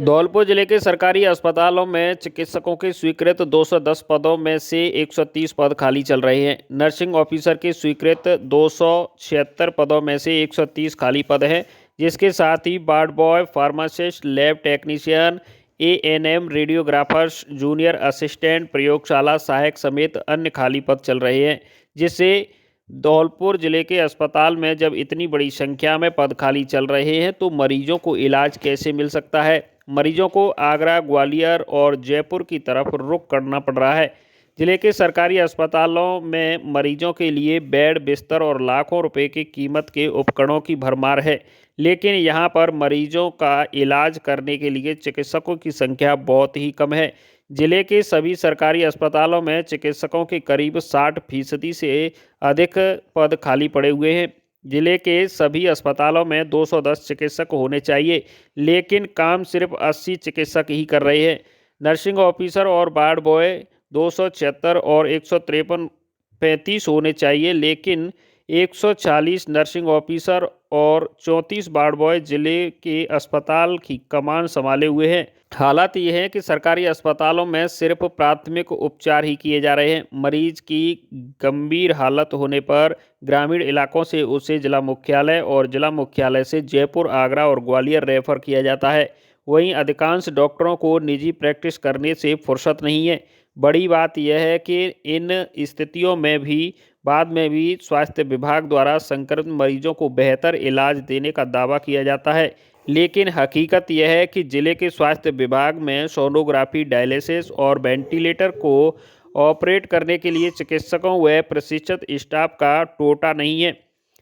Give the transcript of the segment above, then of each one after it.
धौलपुर जिले के सरकारी अस्पतालों में चिकित्सकों के स्वीकृत 210 पदों में से 130 पद खाली चल रहे हैं। नर्सिंग ऑफिसर के स्वीकृत 276 पदों में से 130 खाली पद हैं, जिसके साथ ही ward boy, pharmacist, lab technician, ANM, radiographers, junior assistant, प्रयोगशाला सहायक समेत अन्य खाली पद चल रहे हैं। जिससे धौलपुर जिले के अस्पताल में जब इतनी बड़ी संख्या में पद खाली चल रहे हैं तो मरीजों को इलाज कैसे मिल सकता है। मरीजों को आगरा, ग्वालियर और जयपुर की तरफ रुख करना पड़ रहा है। जिले के सरकारी अस्पतालों में मरीजों के लिए बेड, बिस्तर और लाखों रुपए की कीमत के उपकरणों की भरमार है, लेकिन यहाँ पर मरीजों का इलाज करने के लिए चिकित्सकों की संख्या बहुत ही कम है। जिले के सभी सरकारी अस्पतालों में चिकित्सकों के करीब 60% से अधिक पद खाली पड़े हुए हैं। जिले के सभी अस्पतालों में 210 चिकित्सक होने चाहिए, लेकिन काम सिर्फ 80 चिकित्सक ही कर रहे हैं। नर्सिंग ऑफिसर और वार्ड बॉय 276 और 153 35 होने चाहिए, लेकिन 140 नर्सिंग ऑफिसर और 34 वार्ड बॉय जिले के अस्पताल की कमान संभाले हुए हैं। हालात ये है कि सरकारी अस्पतालों में सिर्फ प्राथमिक उपचार ही किए जा रहे हैं। मरीज की गंभीर हालत होने पर ग्रामीण इलाकों से उसे जिला मुख्यालय और जिला मुख्यालय से जयपुर, आगरा और ग्वालियर रेफर किया जाता है। वहीं अधिकांश डॉक्टरों को निजी प्रैक्टिस करने से फुर्सत नहीं है। बड़ी बात यह है कि इन स्थितियों में भी बाद में भी स्वास्थ्य विभाग द्वारा संक्रमित मरीजों को बेहतर इलाज देने का दावा किया जाता है, लेकिन हकीकत यह है कि जिले के स्वास्थ्य विभाग में सोनोग्राफी, डायलिसिस और वेंटिलेटर को ऑपरेट करने के लिए चिकित्सकों व प्रशिक्षित स्टाफ का टोटा नहीं है,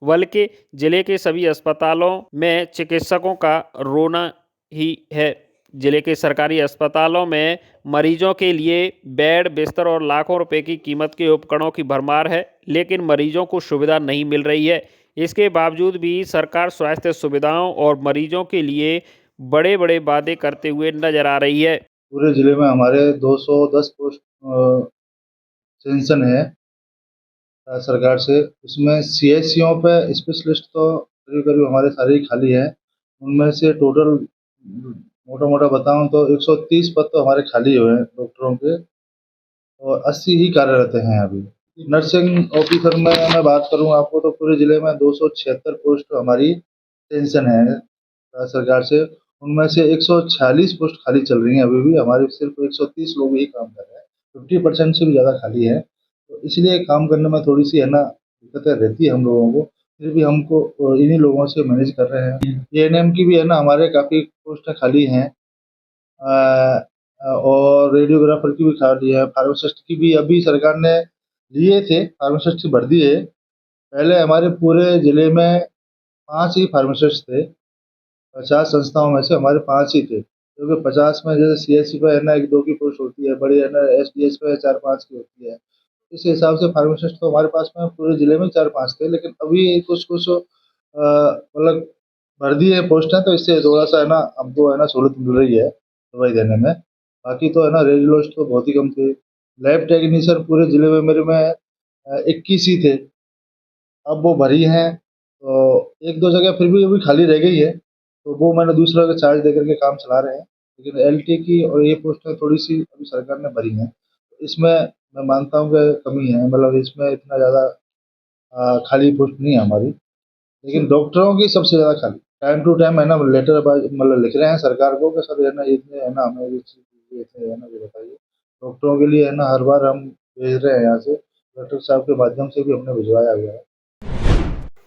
बल्कि जिले के सभी अस्पतालों में चिकित्सकों का रोना ही है। जिले के सरकारी अस्पतालों में मरीजों के लिए बेड, बिस्तर और लाखों रुपए की कीमत के उपकरणों की भरमार है, लेकिन मरीजों को सुविधा नहीं मिल रही है। इसके बावजूद भी सरकार स्वास्थ्य सुविधाओं और मरीजों के लिए बड़े बड़े वादे करते हुए नजर आ रही है। पूरे जिले में हमारे 210 पोस्ट सेंक्शन है सरकार से। उसमें सीएचसीओ पे स्पेशलिस्ट तो करीब हमारे सारे ही खाली हैं। उनमें से टोटल मोटा मोटा बताऊं तो 130 पद तो हमारे खाली हुए हैं डॉक्टरों के, और 80 ही कार्यरत हैं अभी। नर्सिंग ऑफिसर में मैं बात करूं आपको तो पूरे जिले में 276 पोस्ट हमारी टेंशन है सरकार से। उनमें से 146 पोस्ट खाली चल रही हैं अभी भी। हमारे सिर्फ 130 लोग ही काम कर रहे हैं, 50% से भी ज़्यादा खाली है। तो इसलिए काम करने में थोड़ी सी है ना दिक्कतें रहती है हम लोगों को, फिर भी हमको इन्हीं लोगों से मैनेज कर रहे हैं। एएनएम की भी है ना हमारे काफ़ी पोस्टें खाली हैं, और रेडियोग्राफर की भी खाली है, फार्मासिस्ट की भी अभी सरकार ने लिए थे, फार्मासिस्ट की भर्ती है। पहले हमारे पूरे जिले में 5 ही फार्मासिस्ट थे, 50 संस्थाओं में से हमारे 5 ही थे, क्योंकि 50 में जैसे सीएचसी पे है ना 1-2 की पोस्ट होती है, बड़ी है ना एसडीएस पे 4-5 की होती है। इस हिसाब से फार्मासिस्ट तो हमारे पास में पूरे जिले में 4-5 थे, लेकिन अभी कुछ कुछ मतलब भर दी है पोस्टें, तो इससे थोड़ा सा है ना हमको है ना सहूलत मिल रही है दवाई देने में। बाकी तो है ना रेडियोलॉजिस्ट तो बहुत ही कम थे। लैब टेक्नीशियन पूरे जिले में मेरे में 21 ही थे, अब वो भरी हैं, तो 1-2 जगह फिर भी अभी खाली रह गई है, तो वो मैंने दूसरा का चार्ज देकर के काम चला रहे हैं। लेकिन एलटी की और ये पोस्टें थोड़ी सी अभी सरकार ने भरी हैं, इसमें मैं मानता हूँ कि कमी है, मतलब इसमें इतना ज़्यादा खाली पोस्ट नहीं है हमारी। लेकिन डॉक्टरों की सबसे ज़्यादा खाली, टाइम टू टाइम है ना लेटर मतलब लिख रहे हैं सरकार को कि सर है ना इतने है ना हमें ये चीज़ इतने है ना ये बताइए। डॉक्टरों के लिए है ना हर बार हम भेज रहे हैं यहाँ से, कलेक्टर साहब के माध्यम से भी हमने भिजवाया गया है।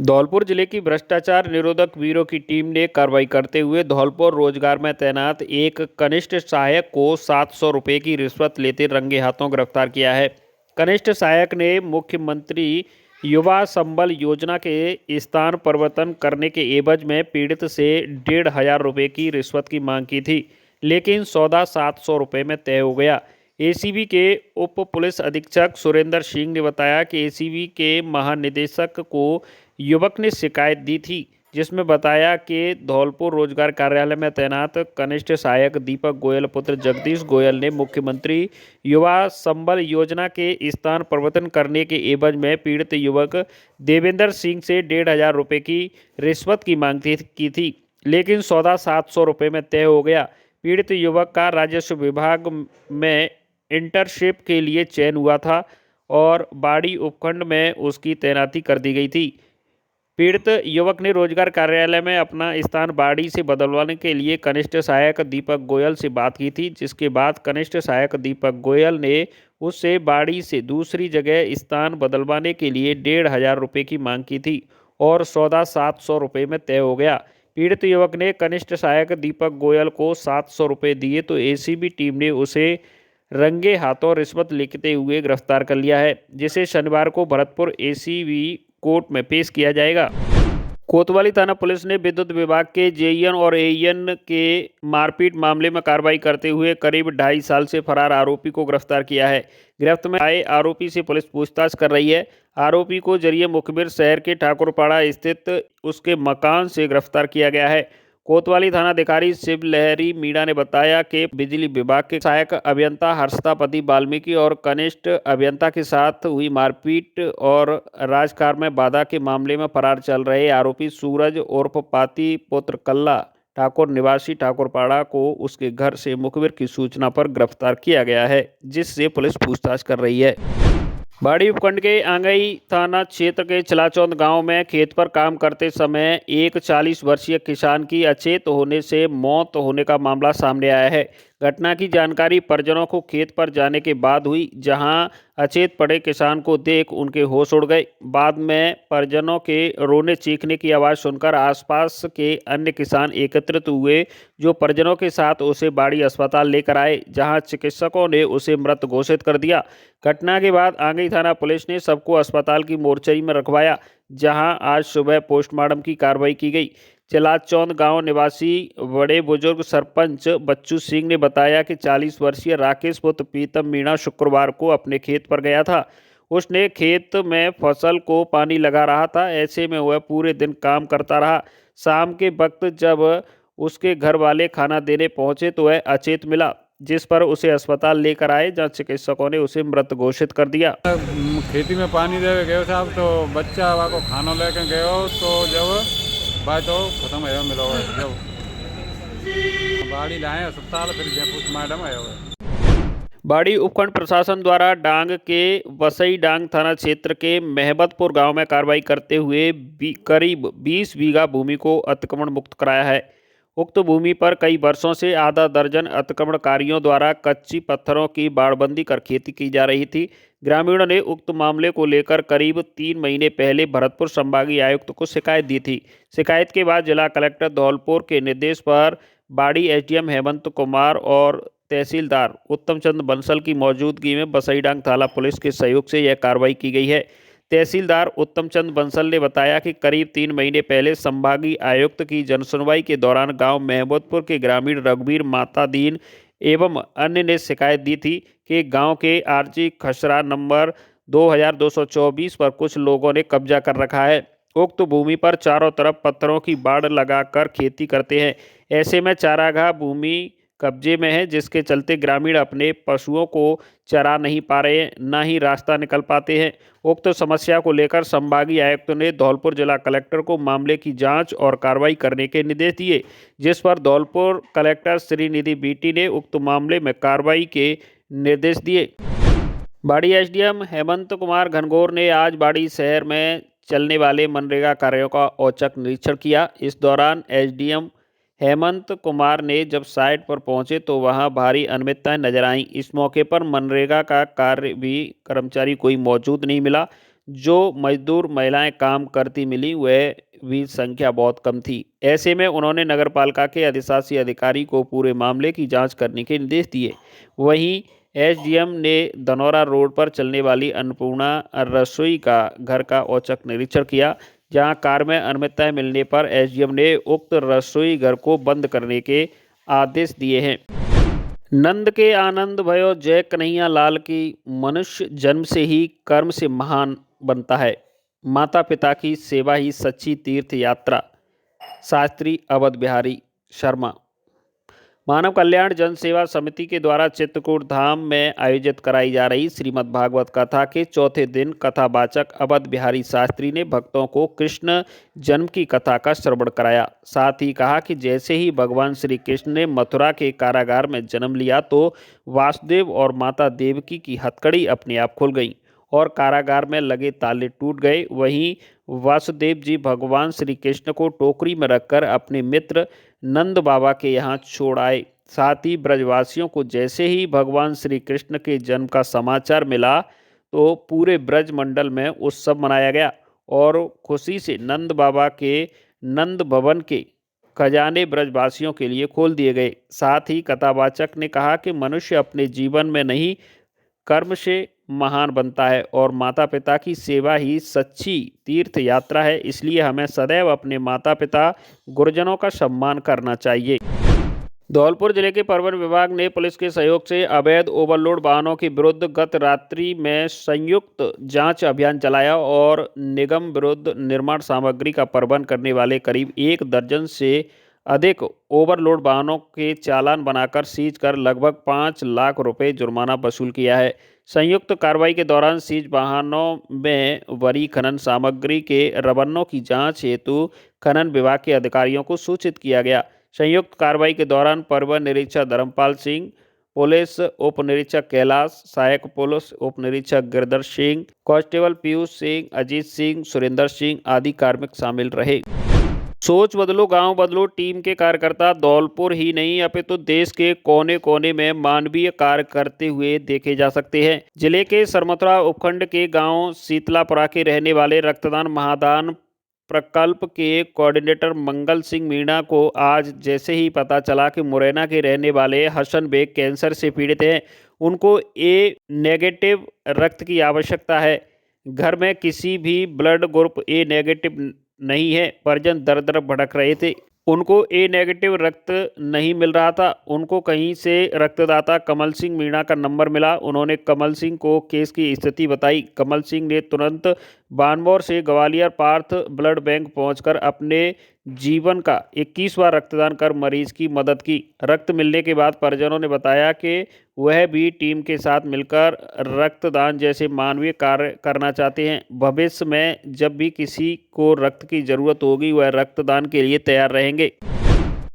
धौलपुर जिले की भ्रष्टाचार निरोधक ब्यूरो की टीम ने कार्रवाई करते हुए धौलपुर रोजगार में तैनात एक कनिष्ठ सहायक को 700 रुपये की रिश्वत लेते रंगे हाथों गिरफ्तार किया है। कनिष्ठ सहायक ने मुख्यमंत्री युवा संबल योजना के स्थान परिवर्तन करने के एवज में पीड़ित से 1,500 रुपये की रिश्वत की मांग की थी, लेकिन सौदा 700 रुपये में तय हो गया। एसीबी के उप पुलिस अधीक्षक सुरेंद्र सिंह ने बताया कि एसीबी के महानिदेशक को युवक ने शिकायत दी थी, जिसमें बताया कि धौलपुर रोजगार कार्यालय में तैनात कनिष्ठ सहायक दीपक गोयल पुत्र जगदीश गोयल ने मुख्यमंत्री युवा संबल योजना के स्थान परिवर्तन करने के एवज में पीड़ित युवक देवेंद्र सिंह से 1,500 रुपये की रिश्वत की मांग की थी, लेकिन सौदा 700 रुपये में तय हो गया। पीड़ित युवक का राजस्व विभाग में इंटर्नशिप के लिए चयन हुआ था और बाड़ी उपखंड में उसकी तैनाती कर दी गई थी। पीड़ित युवक ने रोजगार कार्यालय में अपना स्थान बाड़ी से बदलवाने के लिए कनिष्ठ सहायक दीपक गोयल से बात की थी, जिसके बाद कनिष्ठ सहायक दीपक गोयल ने उससे बाड़ी से दूसरी जगह स्थान बदलवाने के लिए 1,500 रुपये की मांग की थी और सौदा 700 रुपये में तय हो गया। पीड़ित युवक ने कनिष्ठ सहायक दीपक गोयल को 700 रुपये दिए तो एसीबी टीम ने उसे रंगे हाथों रिश्वत लेते हुए गिरफ्तार कर लिया है, जिसे शनिवार को भरतपुर एसीबी कोर्ट में पेश किया जाएगा। कोतवाली थाना पुलिस ने विद्युत विभाग के जेईएन और एईएन के मारपीट मामले में कार्रवाई करते हुए करीब 2.5 साल से फरार आरोपी को गिरफ्तार किया है। गिरफ्त में आए आरोपी से पुलिस पूछताछ कर रही है। आरोपी को जरिए मुखबिर शहर के ठाकुरपाड़ा स्थित उसके मकान से गिरफ्तार किया गया है। कोतवाली थानाधिकारी शिव लहरी मीणा ने बताया कि बिजली विभाग के सहायक अभियंता हर्षतापति वाल्मीकि और कनिष्ठ अभियंता के साथ हुई मारपीट और राजकार में बाधा के मामले में फरार चल रहे आरोपी सूरज उर्फ पाती पुत्र कल्ला ठाकुर निवासी ठाकुरपाड़ा को उसके घर से मुखबिर की सूचना पर गिरफ्तार किया गया है, जिससे पुलिस पूछताछ कर रही है। बाड़ी उपखंड के आंगई थाना क्षेत्र के चिलाचौंद गांव में खेत पर काम करते समय एक 40 वर्षीय किसान की अचेत होने से मौत होने का मामला सामने आया है। घटना की जानकारी परिजनों को खेत पर जाने के बाद हुई, जहां अचेत पड़े किसान को देख उनके होश उड़ गए। बाद में परिजनों के रोने चीखने की आवाज़ सुनकर आसपास के अन्य किसान एकत्रित हुए, जो परिजनों के साथ उसे बाड़ी अस्पताल लेकर आए, जहां चिकित्सकों ने उसे मृत घोषित कर दिया। घटना के बाद आंगई थाना पुलिस ने सबको अस्पताल की मोर्चरी में रखवाया, जहां आज सुबह पोस्टमार्टम की कार्रवाई की गई। चिलाचौंद गांव निवासी बड़े बुजुर्ग सरपंच बच्चू सिंह ने बताया कि 40 वर्षीय राकेश पुत्र प्रीतम मीणा शुक्रवार को अपने खेत पर गया था। उसने खेत में फसल को पानी लगा रहा था। ऐसे में वह पूरे दिन काम करता रहा। शाम के वक्त जब उसके घर वाले खाना देने पहुंचे तो वह अचेत मिला, जिस पर उसे अस्पताल लेकर आए, जहां चिकित्सकों ने उसे मृत घोषित कर दिया। खेती में पानी देवे गयो साहब, तो बच्चा को खाना लेके गयो तो जब बात तो खत्म है मिलो है जब बाड़ी लाए अस्पताल फिर पोस्टमार्टम आया हुआ। बाड़ी उपखंड प्रशासन द्वारा डांग के वसई डांग थाना क्षेत्र के मेहबतपुर गांव में कार्रवाई करते हुए करीब 20 बीघा भूमि को अतिक्रमण मुक्त कराया है। उक्त भूमि पर कई वर्षों से आधा दर्जन अतिक्रमणकारियों द्वारा कच्ची पत्थरों की बाड़बंदी कर खेती की जा रही थी। ग्रामीणों ने उक्त मामले को लेकर करीब 3 महीने पहले भरतपुर संभागीय आयुक्त को शिकायत दी थी। शिकायत के बाद जिला कलेक्टर धौलपुर के निर्देश पर बाड़ी एसडीएम हेमंत कुमार और तहसीलदार उत्तम चंद बंसल की मौजूदगी में बसईडांग थाना पुलिस के सहयोग से यह कार्रवाई की गई है। तहसीलदार उत्तम चंद बंसल ने बताया कि करीब 3 महीने पहले संभागीय आयुक्त की जनसुनवाई के दौरान गांव महमूदपुर के ग्रामीण रघुवीर मातादीन एवं अन्य ने शिकायत दी थी कि गांव के आरजी खसरा नंबर 2224 पर कुछ लोगों ने कब्जा कर रखा है। उक्त भूमि पर चारों तरफ पत्थरों की बाड़ लगाकर खेती करते हैं। ऐसे में चारागाह भूमि कब्जे में है, जिसके चलते ग्रामीण अपने पशुओं को चरा नहीं पा रहे हैं, न ही रास्ता निकल पाते हैं। उक्त समस्या को लेकर संभागीय आयुक्त ने धौलपुर जिला कलेक्टर को मामले की जांच और कार्रवाई करने के निर्देश दिए, जिस पर धौलपुर कलेक्टर श्रीनिधि बीटी ने उक्त मामले में कार्रवाई के निर्देश दिए। बाड़ी एसडीएम हेमंत कुमार घनघोर ने आज बाड़ी शहर में चलने वाले मनरेगा कार्यों का औचक निरीक्षण किया। इस दौरान एसडीएम हेमंत कुमार ने जब साइट पर पहुंचे तो वहां भारी अनियमितताएं नजर आईं। इस मौके पर मनरेगा का कार्य भी कर्मचारी कोई मौजूद नहीं मिला। जो मजदूर महिलाएं काम करती मिली वह भी संख्या बहुत कम थी। ऐसे में उन्होंने नगरपालिका के अधिशासी अधिकारी को पूरे मामले की जांच करने के निर्देश दिए। वहीं एसडीएम ने धनौरा रोड पर चलने वाली अन्नपूर्णा रसोई का घर का औचक निरीक्षण किया, जहां कार में अनियमितताएं मिलने पर एसडीएम ने उक्त रसोई घर को बंद करने के आदेश दिए हैं। नंद के आनंद भयो जय कन्हैया लाल की मनुष्य जन्म से ही कर्म से महान बनता है। माता पिता की सेवा ही सच्ची तीर्थ यात्रा। शास्त्री अवध बिहारी शर्मा। मानव कल्याण जन सेवा समिति के द्वारा चित्रकूट धाम में आयोजित कराई जा रही श्रीमद् भागवत कथा के चौथे दिन कथावाचक अवध बिहारी शास्त्री ने भक्तों को कृष्ण जन्म की कथा का श्रवण कराया। साथ ही कहा कि जैसे ही भगवान श्री कृष्ण ने मथुरा के कारागार में जन्म लिया तो वासुदेव और माता देवकी की हथकड़ी अपने आप खुल गई और कारागार में लगे ताले टूट गए। वहीं वासुदेव जी भगवान श्री कृष्ण को टोकरी में रखकर अपने मित्र नंद बाबा के यहाँ छोड़ आए। साथ ही ब्रजवासियों को जैसे ही भगवान श्री कृष्ण के जन्म का समाचार मिला तो पूरे ब्रज मंडल में उत्सव मनाया गया और खुशी से नंद बाबा के नंद भवन के खजाने ब्रजवासियों के लिए खोल दिए गए। साथ ही कथावाचक ने कहा कि मनुष्य अपने जीवन में नहीं कर्म से महान बनता है और माता पिता की सेवा ही सच्ची तीर्थ यात्रा है, इसलिए हमें सदैव अपने माता पिता गुरुजनों का सम्मान करना चाहिए। धौलपुर जिले के परिवहन विभाग ने पुलिस के सहयोग से अवैध ओवरलोड वाहनों के विरुद्ध गत रात्रि में संयुक्त जांच अभियान चलाया और निगम विरुद्ध निर्माण सामग्री का परिवहन करने वाले करीब 1 दर्जन से अधिक ओवरलोड वाहनों के चालान बनाकर सीज कर लगभग 5 लाख रुपए जुर्माना वसूल किया है। संयुक्त कार्रवाई के दौरान सीज वाहनों में वरी खनन सामग्री के रवन्नों की जांच हेतु खनन विभाग के अधिकारियों को सूचित किया गया। संयुक्त कार्रवाई के दौरान परिवहन निरीक्षक धर्मपाल सिंह, पुलिस उप निरीक्षक कैलाश, सहायक पुलिस उप निरीक्षक गिरधर सिंह, कांस्टेबल पीयूष सिंह, अजीत सिंह, सुरेंद्र सिंह आदि कार्मिक शामिल रहे। सोच बदलो गांव बदलो टीम के कार्यकर्ता धौलपुर ही नहीं अपितु देश के कोने कोने में मानवीय कार्य करते हुए देखे जा सकते हैं। जिले के सरमथुरा उपखंड के गांव शीतलापुरा के रहने वाले रक्तदान महादान प्रकल्प के कोऑर्डिनेटर मंगल सिंह मीणा को आज जैसे ही पता चला कि मुरैना के रहने वाले हसन बेग कैंसर से पीड़ित हैं, उनको ए नेगेटिव रक्त की आवश्यकता है। घर में किसी भी ब्लड ग्रुप ए नेगेटिव नहीं है। परिजन दर दर भटक रहे थे, उनको ए नेगेटिव रक्त नहीं मिल रहा था। उनको कहीं से रक्तदाता कमल सिंह मीणा का नंबर मिला। उन्होंने कमल सिंह को केस की स्थिति बताई। कमल सिंह ने तुरंत बानमौर से ग्वालियर पार्थ ब्लड बैंक पहुंचकर अपने जीवन का 21वां रक्तदान कर मरीज की मदद की। रक्त मिलने के बाद परिजनों ने बताया कि वह भी टीम के साथ मिलकर रक्तदान जैसे मानवीय कार्य करना चाहते हैं। भविष्य में जब भी किसी को रक्त की ज़रूरत होगी वह रक्तदान के लिए तैयार रहेंगे।